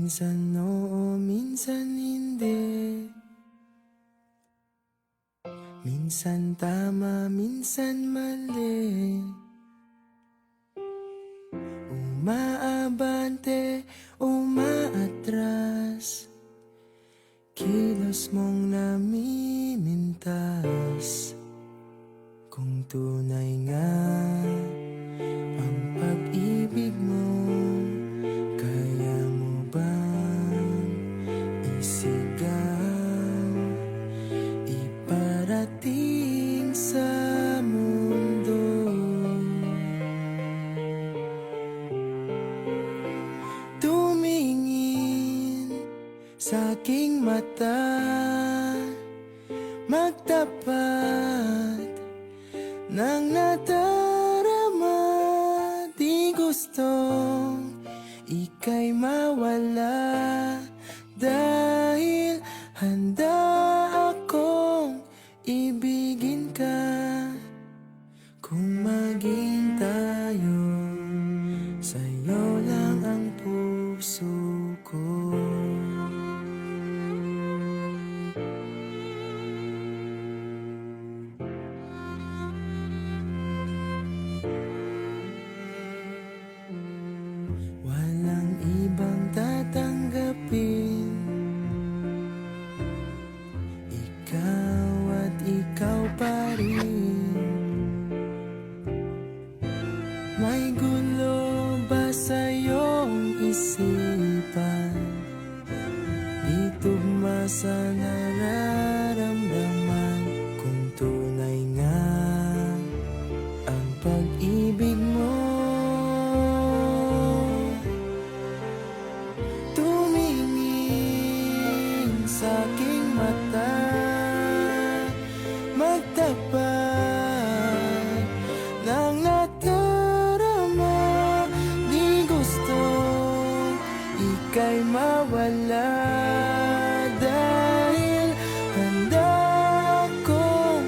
Minsan oo, minsan hindi. Minsan tama, minsan mali. Umaabante, umaatras. Kilos mong namimintas. Kung tunay nga ang pag-ibig mo, kaya mo bang isigaw, iparating sa mundo? Tumingin sa aking mata, magtapat ng nadarama. Di gustong ika'y mawala, dahil handa akong ibigin ka. Kung maging tayo, sa'yo lang ang puso ko. Walang ibang tatanggapin, ikaw at ikaw pa rin. May gulo ba sa iyong isipan? Di tugma sa nararamdaman. Kung tunay nga ang pag-ibig mo, tumingin sa aking mata, magtapat ng nadarama. Di gusto ika'y mawala, dahil handa akong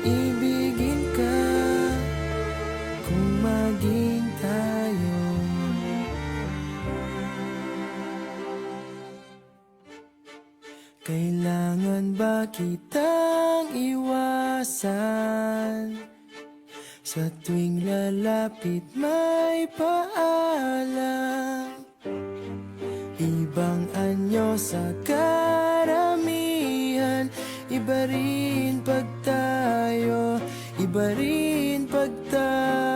ibigin ka. Kung maging tayo, kailangan ba kitang iwasan? Sa tuwing lalapit may paalam, ibang anyo sa karamihan. Iba rin pag tayo, iba rin pag tayo.